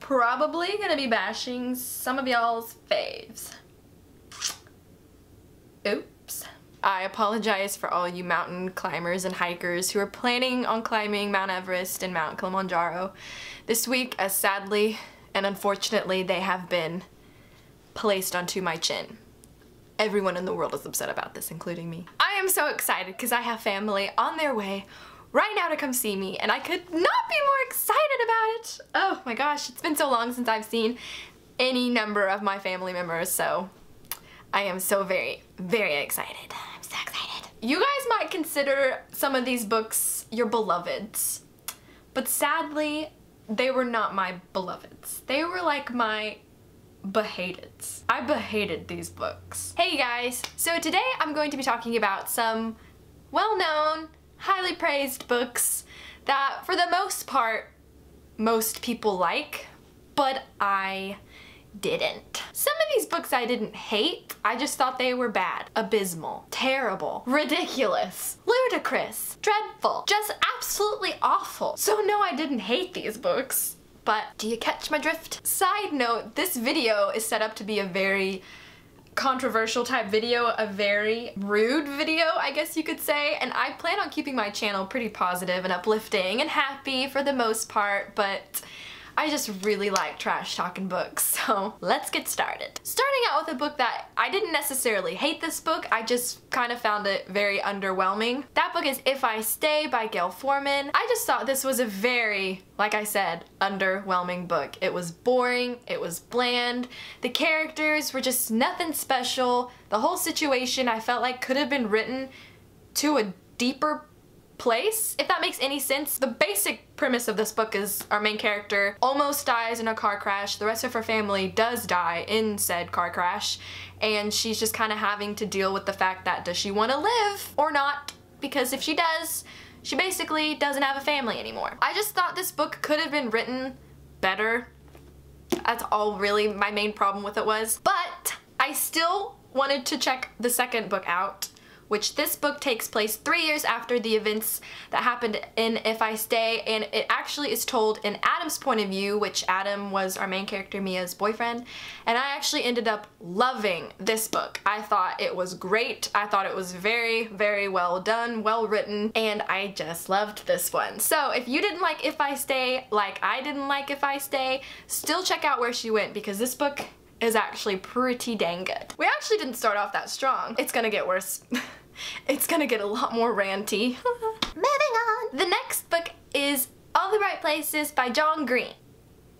probably gonna be bashing some of y'all's faves. Oops. I apologize for all you mountain climbers and hikers who are planning on climbing Mount Everest and Mount Kilimanjaro this week, as sadly and unfortunately they have been placed onto my chin. Everyone in the world is upset about this, including me. I am so excited because I have family on their way right now to come see me, and I could not be more excited about it. Oh my gosh, it's been so long since I've seen any number of my family members, so I am so very, very excited. I'm so excited. You guys might consider some of these books your beloveds, but sadly, they were not my beloveds. They were like my behateds. I behated these books. Hey guys, so today I'm going to be talking about some well-known, highly praised books that for the most part, most people like, but I didn't. Some of these books I didn't hate, I just thought they were bad, abysmal, terrible, ridiculous, ludicrous, dreadful, just absolutely awful. So no, I didn't hate these books, but do you catch my drift? Side note, this video is set up to be a very controversial type video, a very rude video, I guess you could say, and I plan on keeping my channel pretty positive and uplifting and happy for the most part, but I just really like trash talking books, so let's get started. Starting out with a book that I didn't necessarily hate this book, I just kind of found it very underwhelming. That book is If I Stay by Gail Forman. I just thought this was a very, like I said, underwhelming book. It was boring, it was bland, the characters were just nothing special. The whole situation I felt like could have been written to a deeper place, if that makes any sense. The basic premise of this book is our main character almost dies in a car crash. The rest of her family does die in said car crash, and she's just kind of having to deal with the fact that does she want to live or not, because if she does, she basically doesn't have a family anymore. I just thought this book could have been written better. That's all really my main problem with it was. But I still wanted to check the second book out, which this book takes place 3 years after the events that happened in If I Stay, and it actually is told in Adam's point of view, which Adam was our main character, Mia's boyfriend, and I actually ended up loving this book. I thought it was great. I thought it was very, very well done, well written, and I just loved this one. So if you didn't like If I Stay like I didn't like If I Stay, still check out Where She Went, because this book is actually pretty dang good. We actually didn't start off that strong. It's gonna get worse. It's gonna get a lot more ranty. Moving on. The next book is All the Right Places by John Green.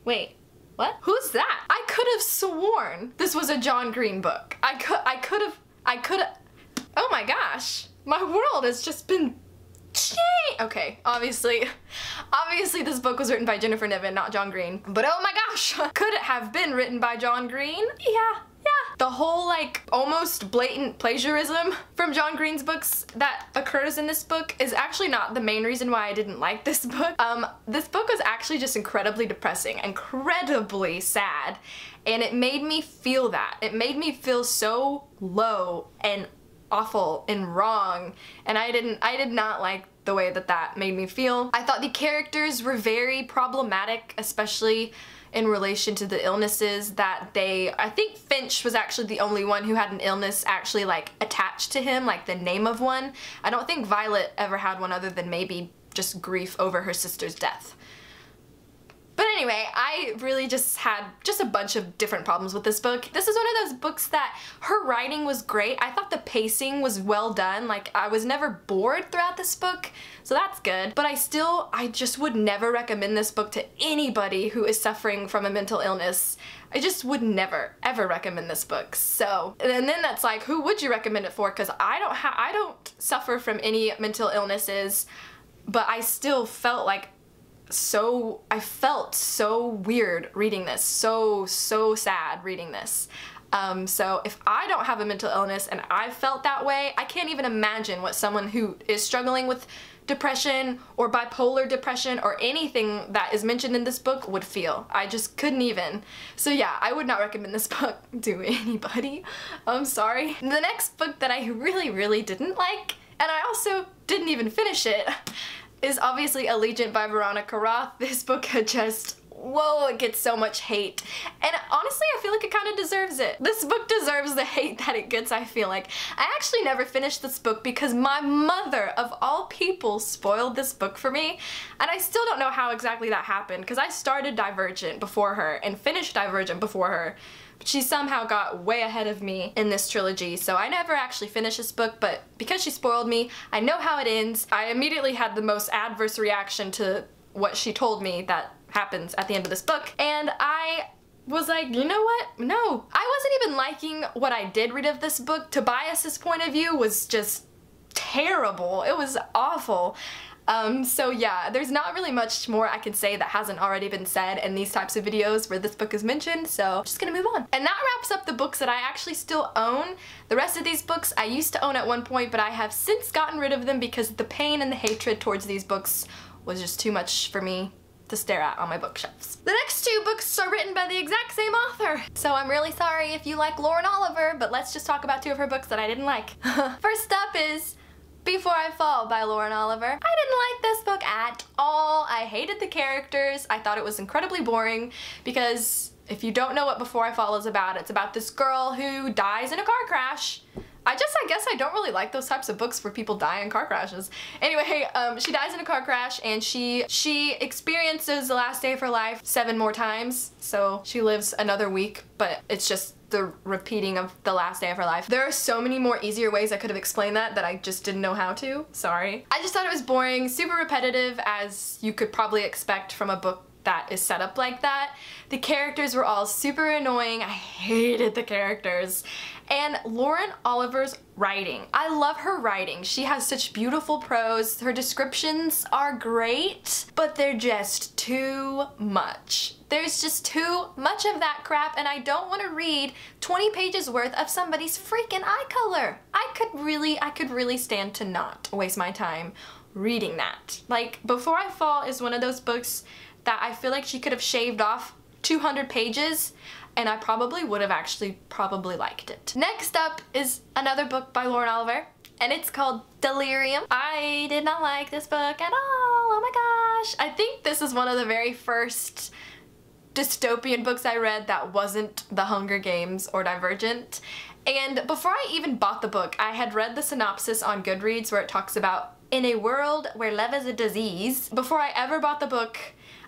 Wait, what? Who's that? I could have sworn this was a John Green book. I could have, oh my gosh. My world has just been changed. Okay, obviously this book was written by Jennifer Niven, not John Green. But oh my gosh, could it have been written by John Green? Yeah. The whole like almost blatant plagiarism from John Green's books that occurs in this book is actually not the main reason why I didn't like this book. This book was actually just incredibly depressing, incredibly sad, and it made me feel that. It made me feel so low and awful and wrong, and I did not like the way that that made me feel. I thought the characters were very problematic, especially in relation to the illnesses that I think Finch was actually the only one who had an illness actually like attached to him, like the name of one. I don't think Violet ever had one other than maybe just grief over her sister's death. But anyway, I really just had a bunch of different problems with this book. This is one of those books that her writing was great. I thought the pacing was well done. Like, I was never bored throughout this book, so that's good. But I just would never recommend this book to anybody who is suffering from a mental illness. I just would never, ever recommend this book. So, and then that's like, who would you recommend it for? Because I don't suffer from any mental illnesses, but I still felt like I felt so weird reading this, so sad reading this. So if I don't have a mental illness and I felt that way, I can't even imagine what someone who is struggling with depression or bipolar depression or anything that is mentioned in this book would feel. I just couldn't even. So yeah, I would not recommend this book to anybody. I'm sorry. The next book that I really didn't like, and I also didn't even finish it, is obviously Allegiant by Veronica Roth. This book just whoa, it gets so much hate. And honestly, I feel like it kind of deserves it. This book deserves the hate that it gets, I feel like. I actually never finished this book because my mother, of all people, spoiled this book for me. And I still don't know how exactly that happened because I started Divergent before her and finished Divergent before her. But she somehow got way ahead of me in this trilogy, so I never actually finished this book, but because she spoiled me, I know how it ends. I immediately had the most adverse reaction to what she told me that happens at the end of this book, and I was like, you know what? No. I wasn't even liking what I did read of this book. Tobias's point of view was just terrible. It was awful. So yeah, there's not really much more I can say that hasn't already been said in these types of videos where this book is mentioned, so I'm just gonna move on. And that wraps up the books that I actually still own. The rest of these books I used to own at one point, but I have since gotten rid of them because the pain and the hatred towards these books was just too much for me to stare at on my bookshelves. The next two books are written by the exact same author, so I'm really sorry if you like Lauren Oliver, but let's just talk about two of her books that I didn't like. First up is Before I Fall by Lauren Oliver. I didn't like this book at all. I hated the characters. I thought it was incredibly boring because if you don't know what Before I Fall is about, it's about this girl who dies in a car crash. I guess I don't really like those types of books where people die in car crashes. Anyway, she dies in a car crash and she experiences the last day of her life 7 more times. So she lives another week, but it's just the repeating of the last day of her life. There are so many more easier ways I could have explained that I just didn't know how to. Sorry. I just thought it was boring, super repetitive, as you could probably expect from a book that is set up like that. The characters were all super annoying. I hated the characters. And Lauren Oliver's writing. I love her writing. She has such beautiful prose. Her descriptions are great, but they're just too much. There's just too much of that crap, and I don't want to read 20 pages worth of somebody's freaking eye color. I could really stand to not waste my time reading that. Like, Before I Fall is one of those books that I feel like she could have shaved off 200 pages and I probably would have actually probably liked it. Next up is another book by Lauren Oliver, and it's called Delirium. I did not like this book at all. Oh my gosh. I think this is one of the very first dystopian books I read that wasn't The Hunger Games or Divergent. And before I even bought the book, I had read the synopsis on Goodreads where it talks about in a world where love is a disease. Before I ever bought the book,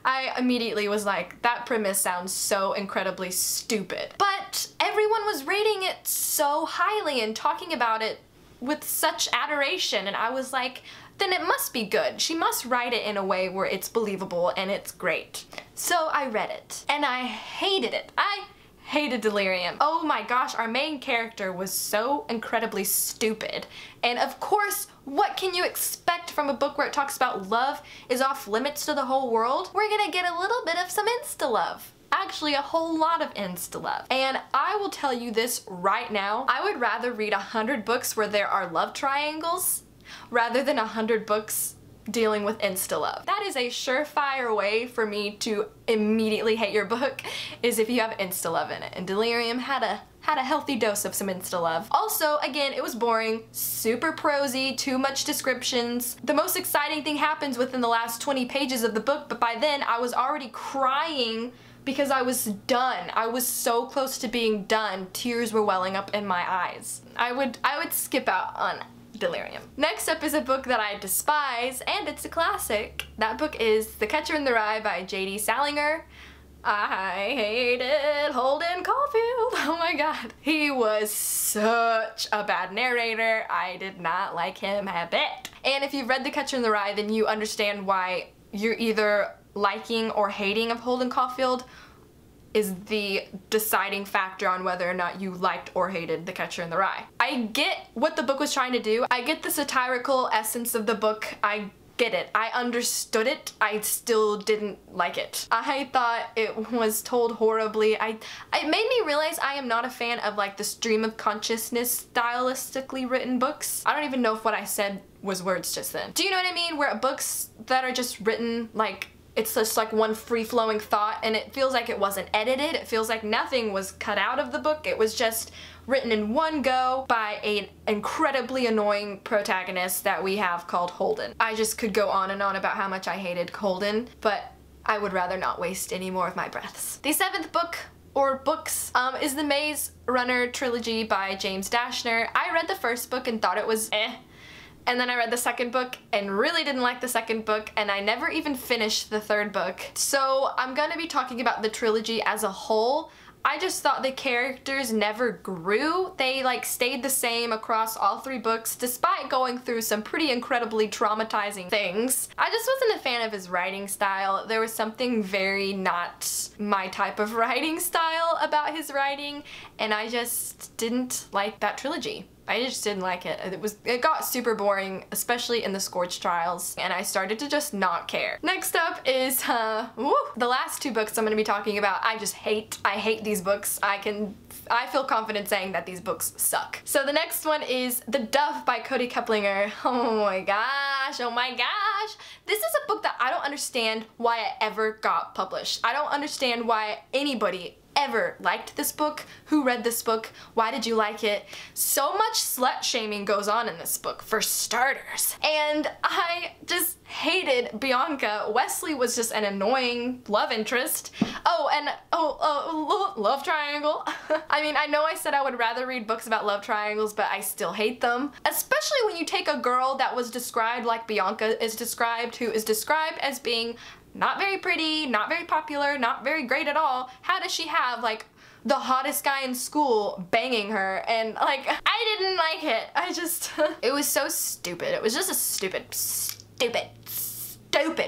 I immediately was like, that premise sounds so incredibly stupid. But everyone was rating it so highly and talking about it with such adoration, and I was like, then it must be good. She must write it in a way where it's believable and it's great. So I read it, and I hated it. I hated Delirium. Oh my gosh, our main character was so incredibly stupid. And of course, what can you expect from a book where it talks about love is off limits to the whole world? We're gonna get a little bit of some insta-love. Actually, a whole lot of insta-love. And I will tell you this right now, I would rather read 100 books where there are love triangles rather than 100 books dealing with insta-love. That is a surefire way for me to immediately hate your book, is if you have insta-love in it. And Delirium had a healthy dose of some insta-love. Also, again, it was boring, super prosy, too much descriptions. The most exciting thing happens within the last 20 pages of the book, but by then I was already crying because I was done. I was so close to being done. Tears were welling up in my eyes. I would skip out on Delirium. Next up is a book that I despise, and it's a classic. That book is The Catcher in the Rye by J.D. Salinger. I hated Holden Caulfield. Oh my god. He was such a bad narrator. I did not like him a bit. And if you've read The Catcher in the Rye, then you understand why you're either liking or hating of Holden Caulfield is the deciding factor on whether or not you liked or hated The Catcher in the Rye. I get what the book was trying to do. I get the satirical essence of the book. I get it. I understood it. I still didn't like it. I thought it was told horribly. It made me realize I am not a fan of like the stream of consciousness stylistically written books. I don't even know if what I said was words just then. Do you know what I mean? Where books that are just written like it's just like one free-flowing thought, and it feels like it wasn't edited. It feels like nothing was cut out of the book. It was just written in one go by an incredibly annoying protagonist that we have called Holden. I just could go on and on about how much I hated Holden, but I would rather not waste any more of my breaths. The 7th book, or books, is the Maze Runner trilogy by James Dashner. I read the first book and thought it was eh. And then I read the 2nd book and really didn't like the 2nd book, and I never even finished the 3rd book. So I'm gonna be talking about the trilogy as a whole. I just thought the characters never grew. They like stayed the same across all 3 books despite going through some pretty incredibly traumatizing things. I just wasn't a fan of his writing style. There was something very not my type of writing style about his writing, and I just didn't like that trilogy. I just didn't like it. It got super boring, especially in the Scorch Trials, and I started to just not care. Next up is the last 2 books I'm gonna be talking about. I hate these books. I feel confident saying that these books suck. So the next one is The Duff by Cody Keplinger. Oh my gosh, oh my gosh. This is a book that I don't understand why it ever got published. I don't understand why anybody ever liked this book. Who read this book? Why did you like it? So much slut shaming goes on in this book, for starters. And I just hated Bianca. Wesley was just an annoying love interest. Love triangle. I mean, I know I said I would rather read books about love triangles, but I still hate them. Especially when you take a girl that was described like Bianca is described, who is described as being not very pretty, not very popular, not very great at all. How does she have like the hottest guy in school banging her? And like, I didn't like it. I just, it was so stupid. It was just a stupid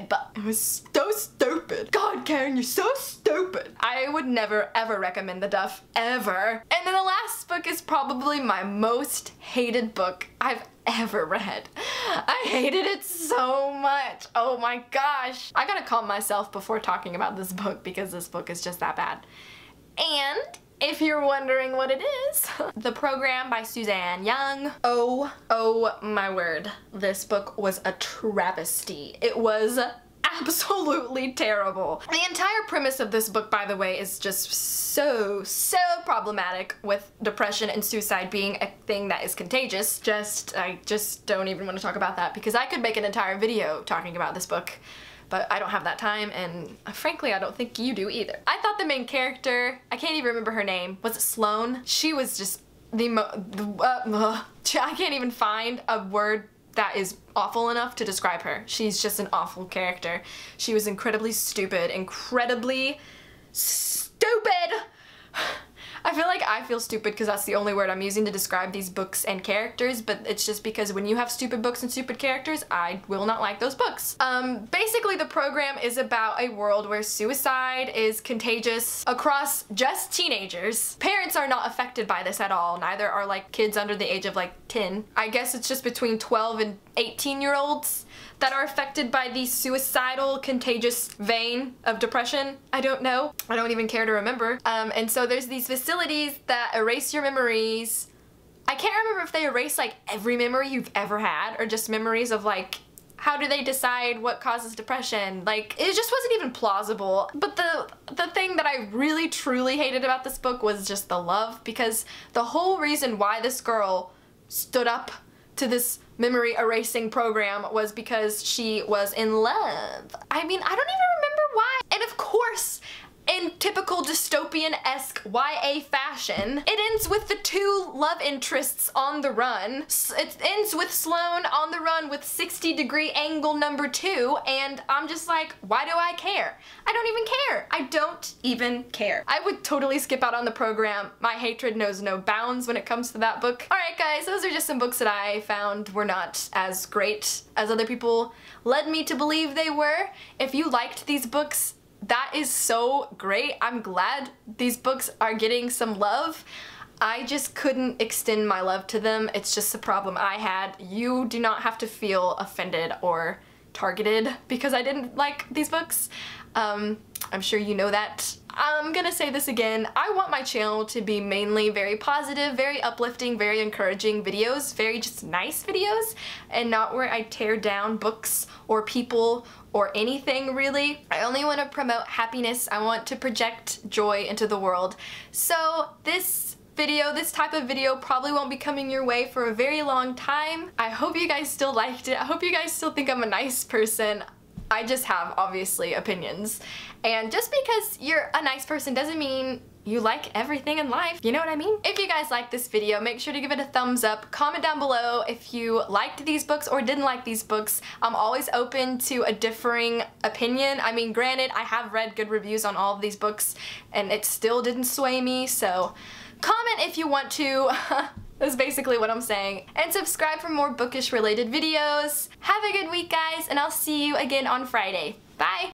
book. It was so stupid. God, Karen, you're so stupid. I would never ever recommend The Duff, ever. And then the last book is probably my most hated book I've ever read. I hated it so much. Oh my gosh. I gotta calm myself before talking about this book because this book is just that bad. And if you're wondering what it is, The Program by Suzanne Young. Oh my word. This book was a travesty. It was absolutely terrible. The entire premise of this book, by the way, is just so problematic, with depression and suicide being a thing that is contagious. I just don't even want to talk about that because I could make an entire video talking about this book, but I don't have that time, and frankly I don't think you do either. I thought the main character, I can't even remember her name, was it Sloane? She was just I can't even find a word that is awful enough to describe her. She's just an awful character. She was incredibly stupid. I feel like I feel stupid because that's the only word I'm using to describe these books and characters, but it's just because when you have stupid books and stupid characters, I will not like those books. Basically the program is about a world where suicide is contagious across just teenagers. Parents are not affected by this at all, neither are like kids under the age of like 10. I guess it's just between 12 and 18-year-olds that are affected by the suicidal, contagious vein of depression. I don't know. I don't even care to remember. And so there's these facilities that erase your memories. I can't remember if they erase like every memory you've ever had or just memories of like, how do they decide what causes depression? Like, it just wasn't even plausible. But the thing that I really truly hated about this book was just the love, because the whole reason why this girl stood up to this memory erasing program was because she was in love. I mean, I don't even remember why. And of course, in typical dystopian-esque YA fashion, it ends with the 2 love interests on the run. It ends with Sloane on the run with 60-degree angle number 2, and I'm just like, why do I care? I don't even care. I don't even care. I would totally skip out on the program. My hatred knows no bounds when it comes to that book. Alright guys, those are just some books that I found were not as great as other people led me to believe they were. If you liked these books, that is so great. I'm glad these books are getting some love. I just couldn't extend my love to them. It's just a problem I had. You do not have to feel offended or targeted because I didn't like these books. I'm sure you know that. I'm gonna say this again. I want my channel to be mainly very positive, very uplifting, very encouraging videos, very just nice videos, and not where I tear down books or people or anything really. I only want to promote happiness. I want to project joy into the world. So this type of video probably won't be coming your way for a very long time. I hope you guys still liked it. I hope you guys still think I'm a nice person. I just have, obviously, opinions. And just because you're a nice person doesn't mean you like everything in life. You know what I mean? If you guys liked this video, make sure to give it a thumbs up. Comment down below if you liked these books or didn't like these books. I'm always open to a differing opinion. I mean, granted, I have read good reviews on all of these books and it still didn't sway me, so comment if you want to. That's basically what I'm saying. And subscribe for more bookish related videos. Have a good week, guys, and I'll see you again on Friday. Bye!